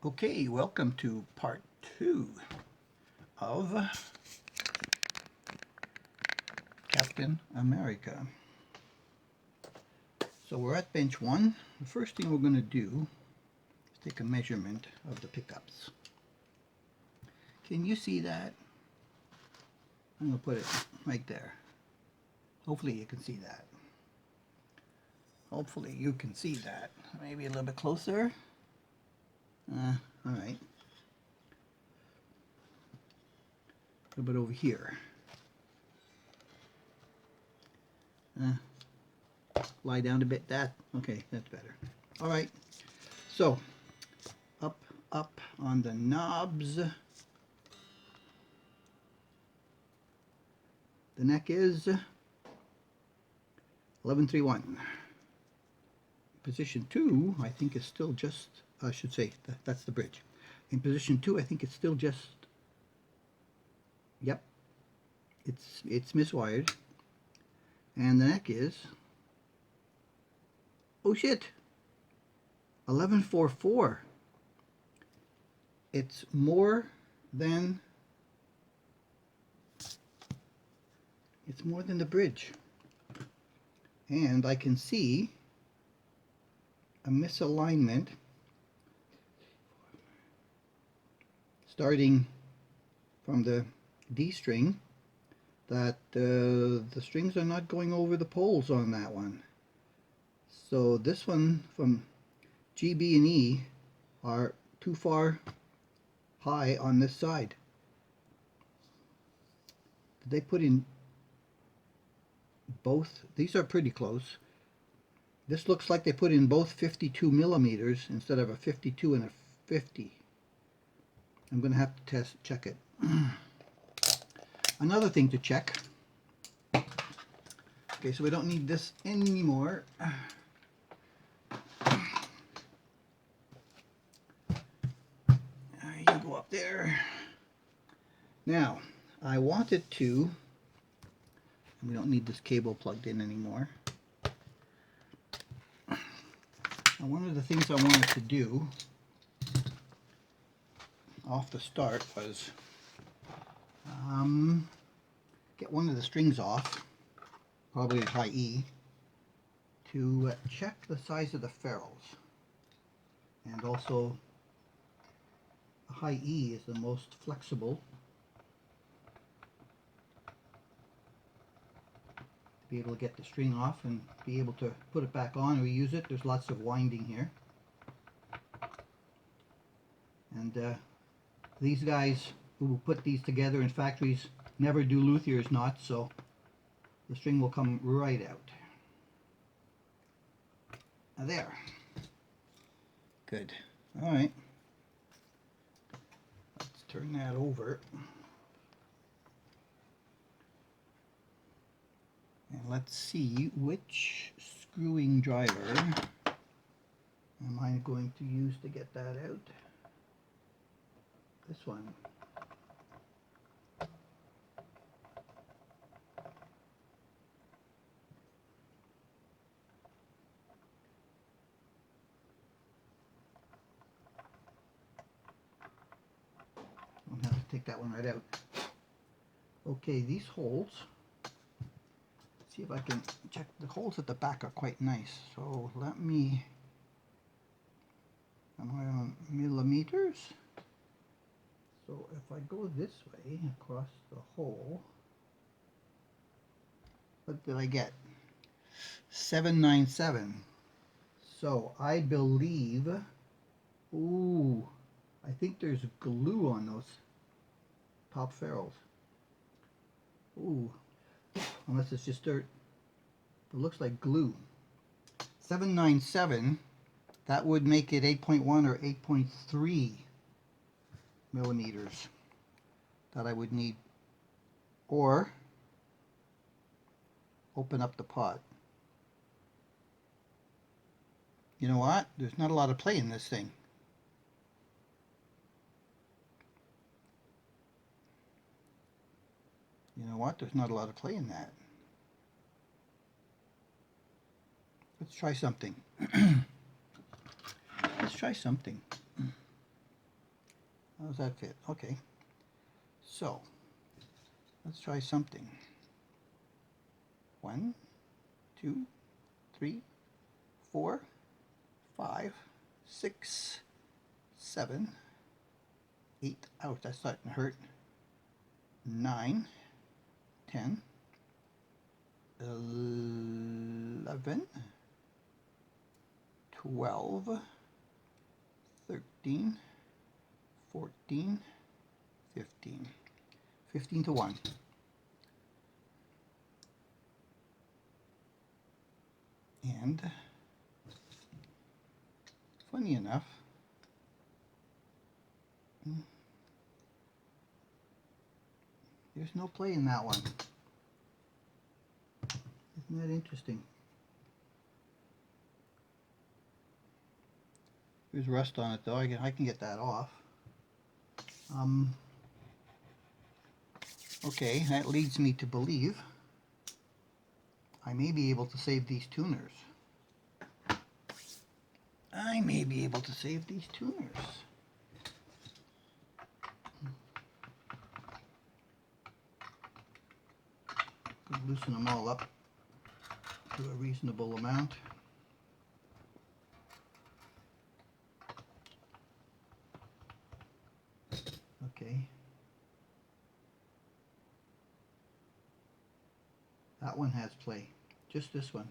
Okay, welcome to part 2 of Captain America. So we're at bench 1. The first thing we're going to do is take a measurement of the pickups. Can you see that? I'm going to put it right there. Hopefully you can see that. Hopefully you can see that. Maybe a little bit closer. Alright. A little bit over here. Lie down a bit. Okay, that's better. All right, so up on the knobs. The neck is 1131. Position 2, I think, is still just, I should say, that's the bridge. In position 2, I think it's still just, yep, it's miswired. And the neck is, oh shit, 1144. It's more than the bridge. And I can see a misalignment starting from the D string, that the strings are not going over the poles on that one. So this one from G, B, and E are too far high on this side. Did they put in both? These are pretty close. This looks like they put in both 52 millimeters instead of a 52 and a 50. I'm going to have to check it. Another thing to check. Okay, so we don't need this anymore. You go up there. Now, I wanted to, we don't need this cable plugged in anymore. Now, one of the things I wanted to do off the start was get one of the strings off, probably at high E, to check the size of the ferrules. And also, a high E is the most flexible to be able to get the string off and be able to put it back on or use it. There's lots of winding here. And these guys who put these together in factories never do luthier's knots, so the string will come right out. Now there. Good. All right. Let's turn that over. And let's see which screwing driver am I going to use to get that out. This one. I'll have to take that one right out. Okay, these holes, see if I can check. The holes at the back are quite nice. So let me, am I on millimeters? So if I go this way across the hole, what did I get? 797. So I believe, ooh, I think there's glue on those top ferrules. Ooh, unless it's just dirt. It looks like glue. 797, that would make it 8.1 or 8.3 millimeters that I would need. Or open up the pot. You know what? There's not a lot of play in this thing. You know what? There's not a lot of play in that. Let's try something. Let's try something. How does that fit? Okay. So, let's try something. 1, 2, 3, 4, 5, 6, 7, 8. Ouch, that's starting to hurt. 9, 10, 11, 12, 13, 14, 15. 15 to 1. And funny enough, there's no play in that one. Isn't that interesting? There's rust on it though. I can get that off. Okay, that leads me to believe I may be able to save these tuners. I may be able to save these tuners. Loosen them all up to a reasonable amount. Okay. That one has play. Just this one.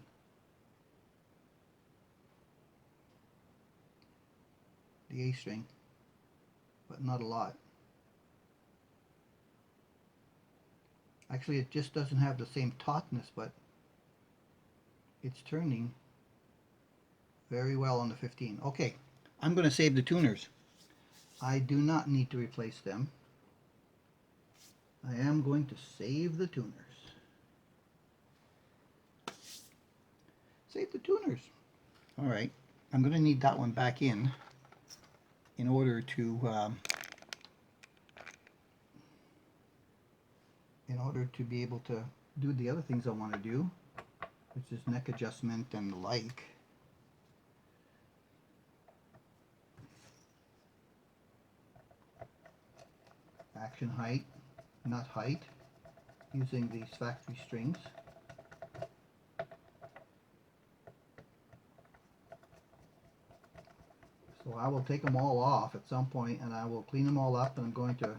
The A string, but not a lot. Actually, it just doesn't have the same tautness, but it's turning very well on the 15. Okay, I'm going to save the tuners. I do not need to replace them. I am going to save the tuners. Save the tuners. All right, I'm going to need that one back in order to be able to do the other things I want to do, which is neck adjustment and the like. Action height, nut height, using these factory strings. So I will take them all off at some point and I will clean them all up, and I'm going to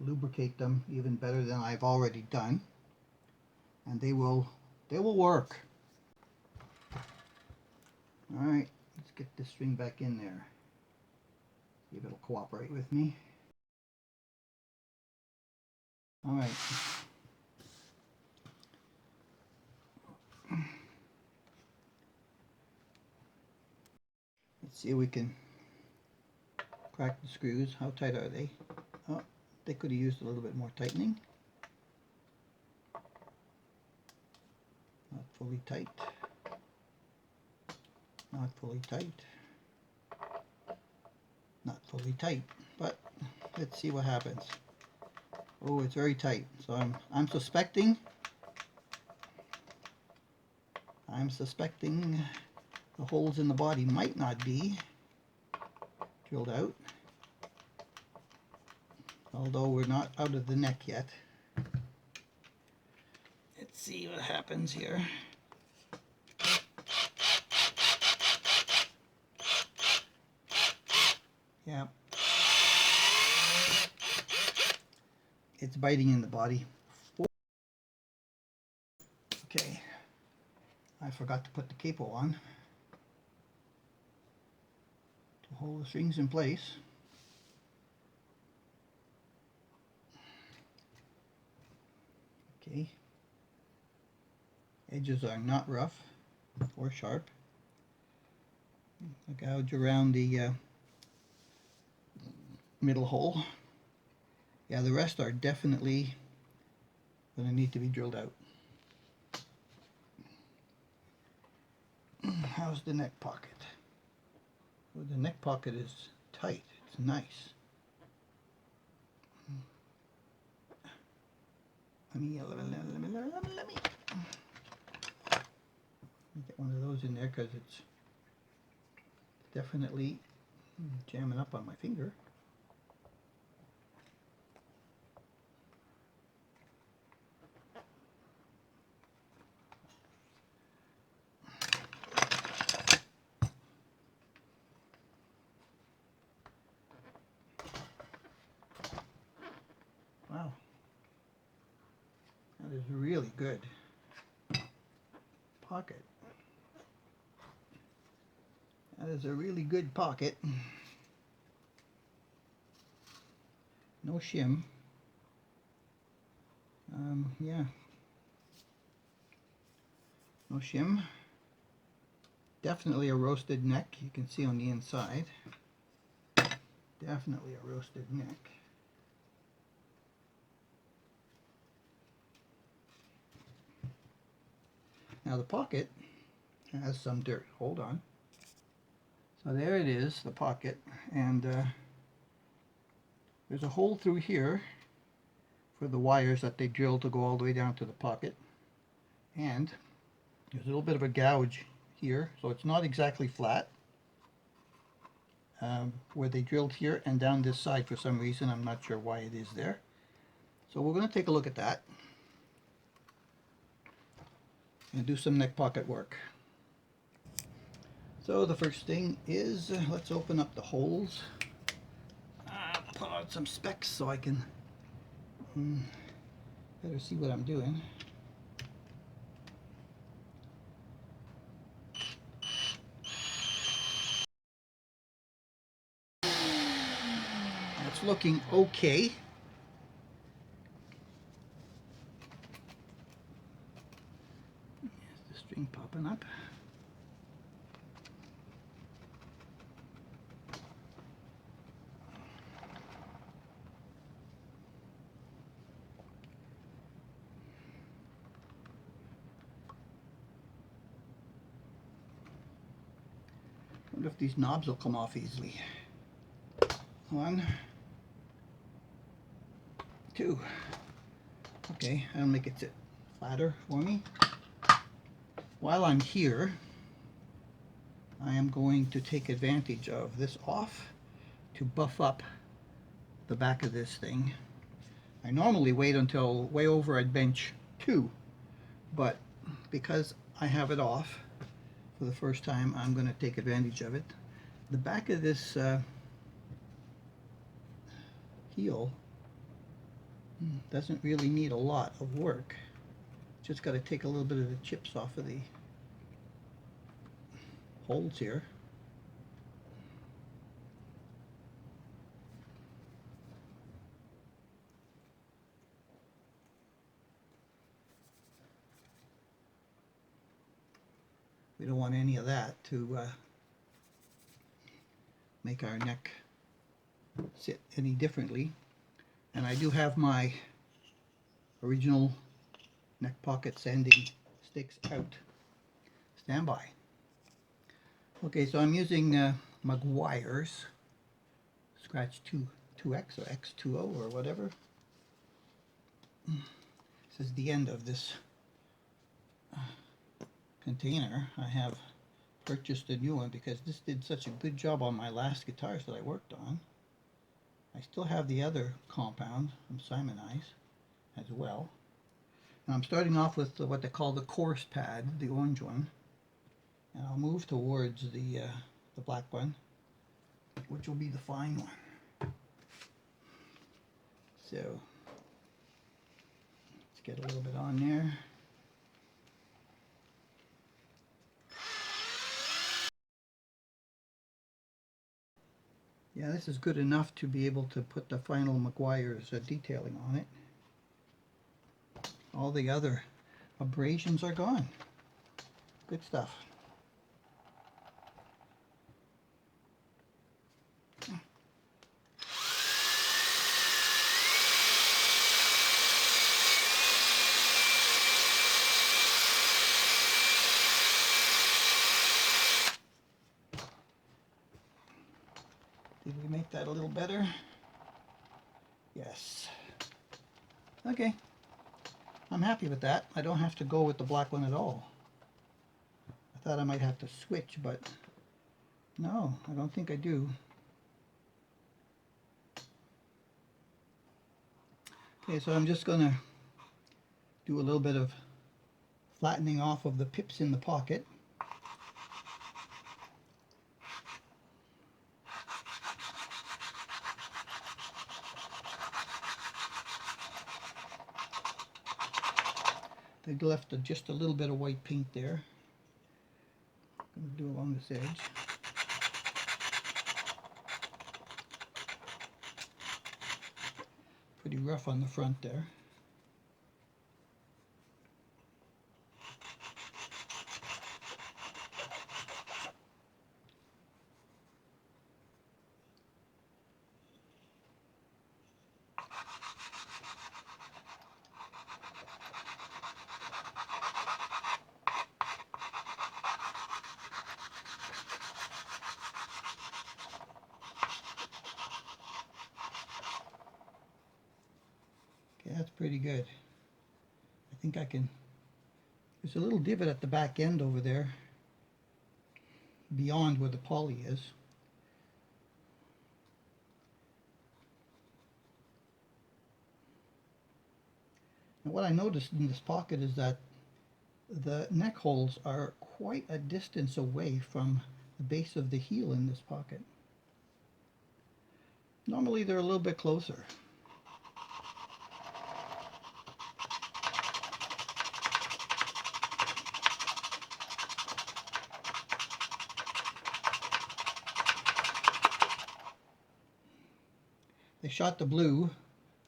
lubricate them even better than I've already done, and they will work. Alright, let's get this string back in there. See if it'll cooperate with me. Alright. Let's see if we can crack the screws. How tight are they? Oh, they could have used a little bit more tightening. Not fully tight. Not fully tight. Not fully tight. But let's see what happens. Oh, it's very tight. So I'm suspecting the holes in the body might not be drilled out, although we're not out of the neck yet. Let's see what happens here. Yeah, it's biting in the body. Okay, I forgot to put the capo on to hold the strings in place. Okay, edges are not rough or sharp. A gouge around the middle hole. Yeah, the rest are definitely going to need to be drilled out. How's the neck pocket? Well, the neck pocket is tight. It's nice. Let me get one of those in there because it's definitely jamming up on my finger. is really good pocket. That is a really good pocket. No shim. Yeah. No shim. Definitely a roasted neck. You can see on the inside. Definitely a roasted neck. Now the pocket has some dirt. Hold on. So there it is, the pocket, and there's a hole through here for the wires that they drilled to go all the way down to the pocket, and there's a little bit of a gouge here, so it's not exactly flat, where they drilled here and down this side for some reason. I'm not sure why it is there. So we're going to take a look at that and do some neck pocket work. So the first thing is, let's open up the holes. Put on some specs so I can better see what I'm doing. It's looking okay. There's the string popping up. I wonder if these knobs will come off easily. 1, 2. Okay, that'll make it sit flatter for me. While I'm here, I am going to take advantage of this off to buff up the back of this thing. I normally wait until way over at bench 2, but because I have it off for the first time, I'm going to take advantage of it. The back of this heel doesn't really need a lot of work. Just got to take a little bit of the chips off of the holes here. We don't want any of that to make our neck sit any differently. And I do have my original neck pocket sanding sticks out. Stand by. Okay, so I'm using Meguiar's Scratch 2X or X2O or whatever. This is the end of this container. I have purchased a new one because this did such a good job on my last guitars that I worked on. I still have the other compound from Simonize as well. And I'm starting off with what they call the coarse pad, the orange one. And I'll move towards the black one, which will be the fine one. So let's get a little bit on there. Yeah, this is good enough to be able to put the final Meguiar's detailing on it. All the other abrasions are gone. Good stuff. Did we make that a little better? Yes. Okay. I'm happy with that. I don't have to go with the black one at all. I thought I might have to switch, but no, I don't think I do. Okay, so I'm just going to do a little bit of flattening off of the pips in the pocket. They left just a little bit of white paint there. I'm going to do along this edge. Pretty rough on the front there. Okay, that's pretty good. I think I can, there's a little divot at the back end over there, beyond where the poly is. And what I noticed in this pocket is that the neck holes are quite a distance away from the base of the heel in this pocket. Normally they're a little bit closer. They shot the blue, and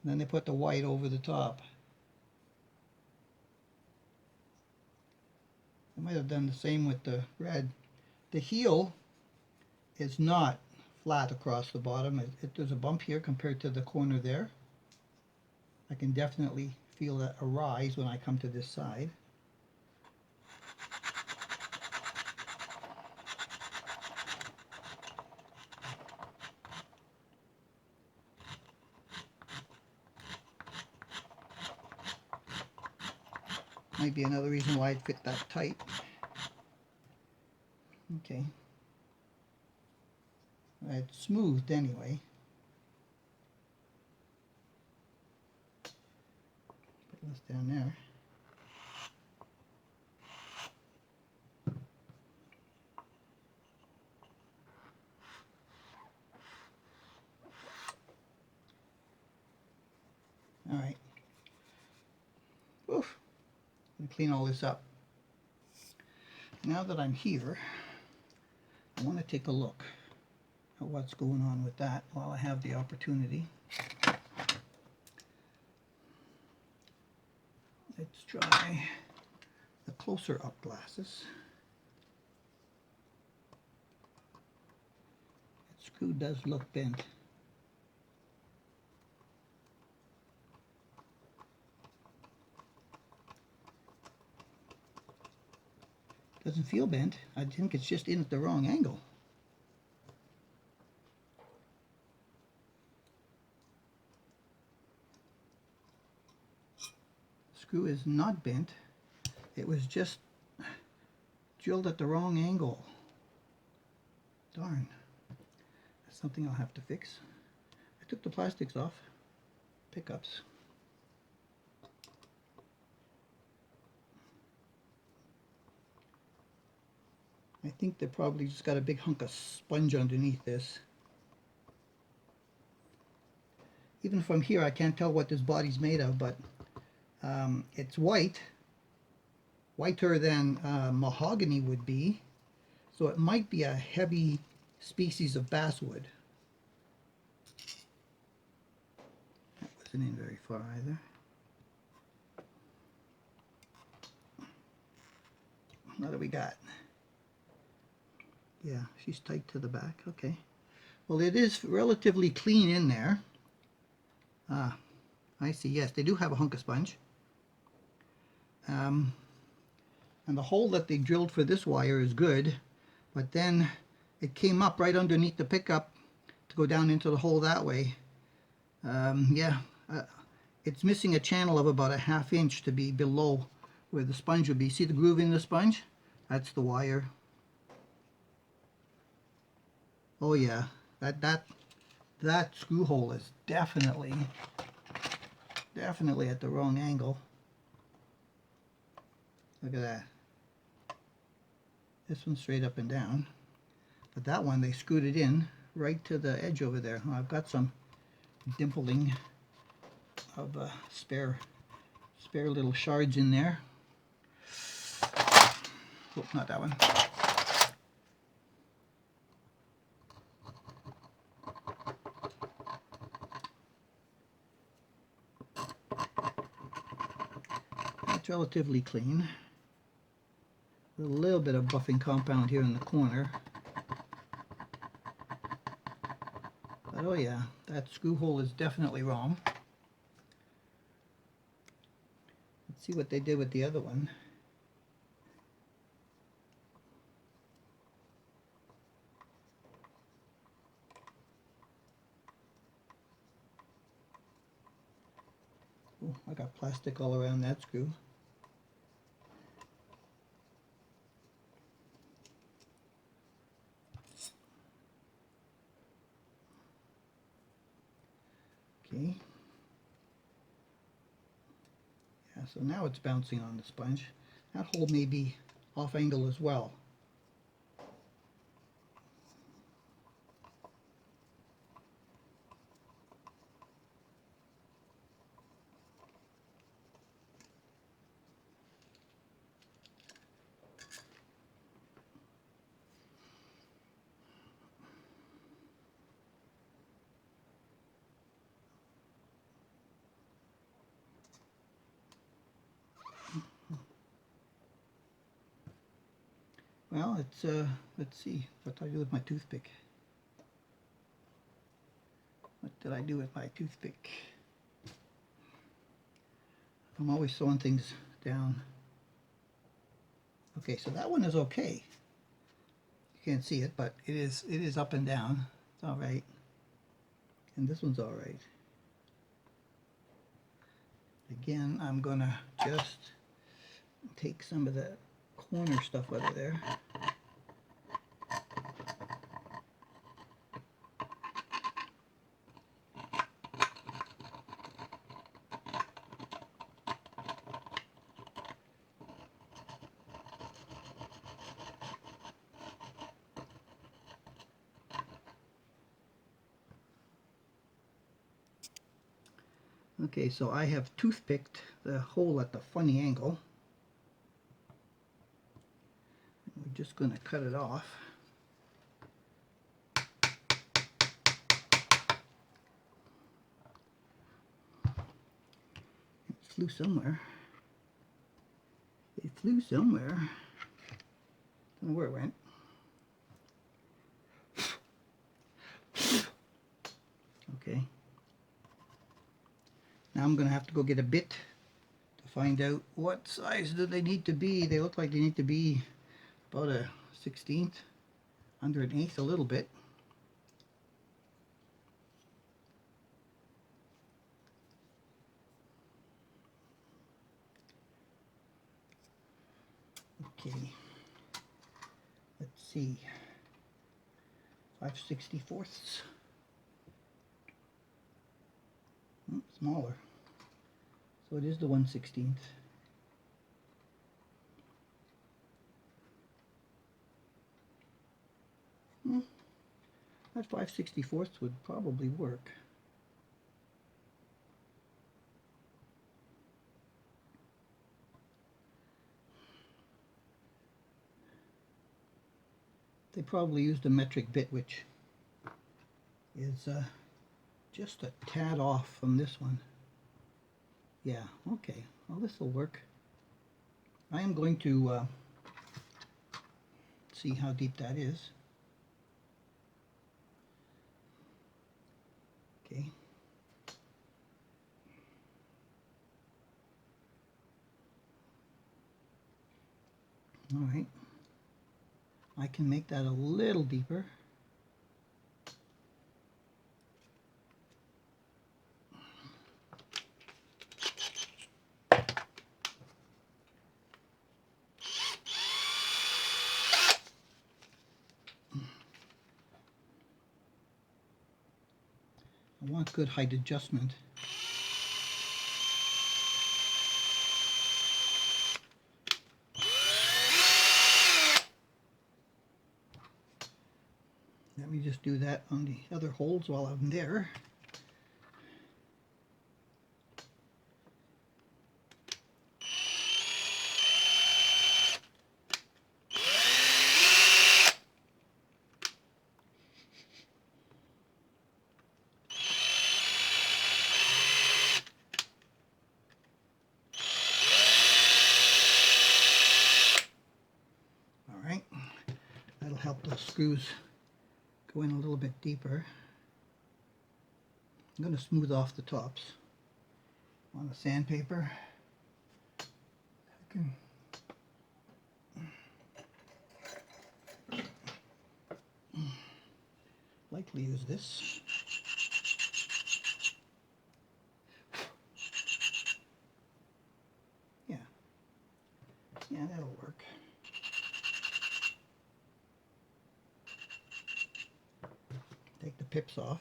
then they put the white over the top. I might have done the same with the red. The heel is not flat across the bottom. There's a bump here compared to the corner there. I can definitely feel that a rise when I come to this side. Might be another reason why it fit that tight. Okay. It's smoothed anyway. Put this down there. All right. Oof. Let me clean all this up. Now that I'm here, I want to take a look at what's going on with that while I have the opportunity. Let's try the closer up glasses. That screw does look bent. Doesn't feel bent. I think it's just in at the wrong angle. Screw is not bent. It was just drilled at the wrong angle. Darn. That's something I'll have to fix. I took the plastics off. Pickups. I think they probably just got a big hunk of sponge underneath this. Even from here I can't tell what this body's made of, but it's white, whiter than mahogany would be, so it might be a heavy species of basswood. That wasn't in very far either. What do we got? Yeah, she's tight to the back. Okay. Well, it is relatively clean in there. Ah, I see. Yes, they do have a hunk of sponge. And the hole that they drilled for this wire is good, but then it came up right underneath the pickup to go down into the hole that way. It's missing a channel of about a ½ inch to be below where the sponge would be. See the groove in the sponge? That's the wire. Oh yeah, that screw hole is definitely at the wrong angle. Look at that. This one's straight up and down, but that one they screwed it in right to the edge over there. Oh, I've got some dimpling of spare little shards in there. Oh, not that one. That's relatively clean. A little bit of buffing compound here in the corner. But oh yeah, that screw hole is definitely wrong. Let's see what they did with the other one. Oh, I got plastic all around that screw. Okay. Yeah, so now it's bouncing on the sponge. That hole may be off angle as well. Well, it's, let's see, what did I do with my toothpick? What did I do with my toothpick? I'm always throwing things down. Okay, so that one is okay. You can't see it, but it is up and down. It's all right. And this one's all right. Again, I'm gonna just take some of the corner stuff out of there. Okay, so I have toothpicked the hole at the funny angle. We're just going to cut it off. It flew somewhere. It flew somewhere. Don't know where it went. Okay. Now I'm going to have to go get a bit to find out what size do they need to be. They look like they need to be about a 1/16, under an eighth a little bit. Okay, let's see, 5/64. Smaller, so it is the 1/16. That 5/64 would probably work. They probably used a metric bit, which is just a tad off from this one. Yeah, okay, well this will work. I am going to see how deep that is. Okay. All right. I can make that a little deeper. I want good height adjustment. Let me just do that on the other holes while I'm there. screws go in a little bit deeper. I'm going to smooth off the tops on the sandpaper. I can likely use this. Yeah, that'll work. Take the pips off.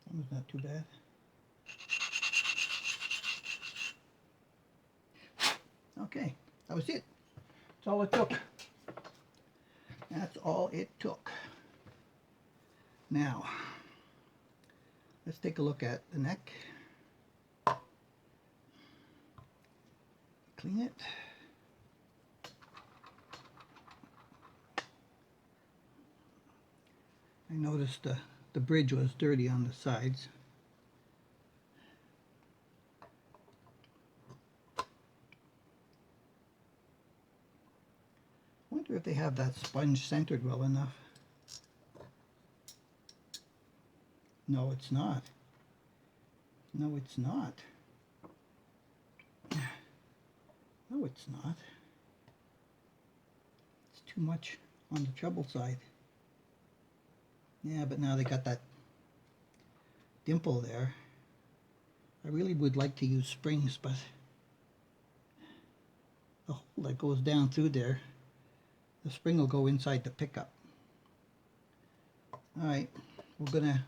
That was not too bad. Okay, that was it. That's all it took. That's all it took. Now, let's take a look at the neck. Clean it. I noticed the bridge was dirty on the sides. I wonder if they have that sponge centered well enough. No, it's not. No, it's not. No, it's not. It's too much on the treble side. Yeah, but now they got that dimple there. I really would like to use springs, but the hole that goes down through there, the spring will go inside the pickup. Alright, we're gonna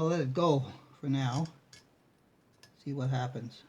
let it go for now. See what happens.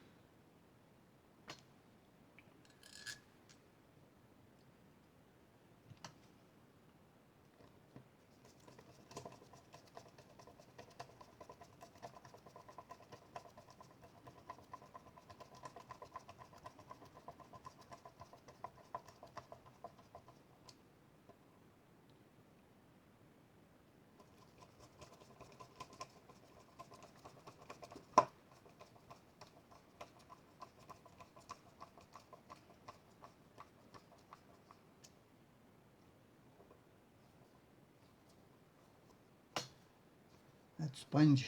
That sponge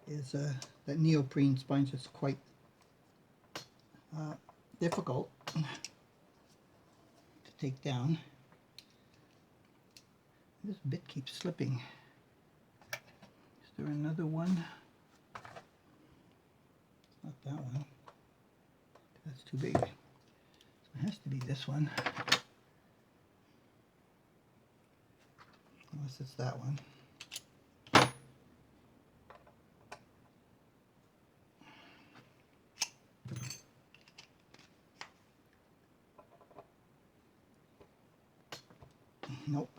is, that neoprene sponge is quite difficult to take down. This bit keeps slipping. Is there another one? Not that one. That's too big. So it has to be this one. Unless it's that one. Nope,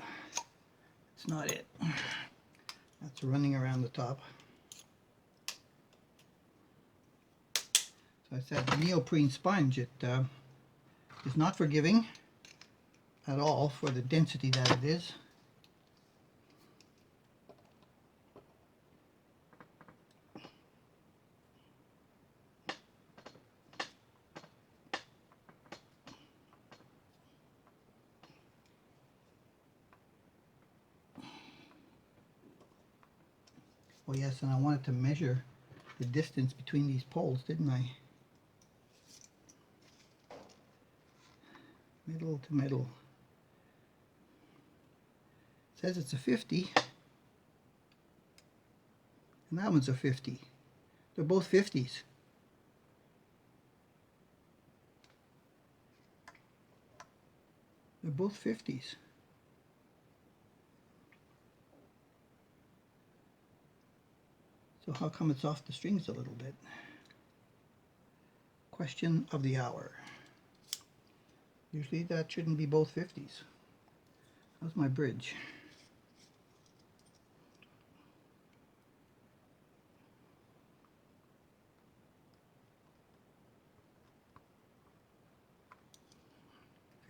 it's not it. That's running around the top. So I said the neoprene sponge, it is not forgiving at all for the density that it is. Oh yes, and I wanted to measure the distance between these poles, didn't I? Middle to middle. It says it's a 50, and that one's a 50. They're both 50s. They're both 50s. So how come it's off the strings a little bit? Question of the hour. Usually that shouldn't be both 50s. How's my bridge?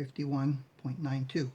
51.92.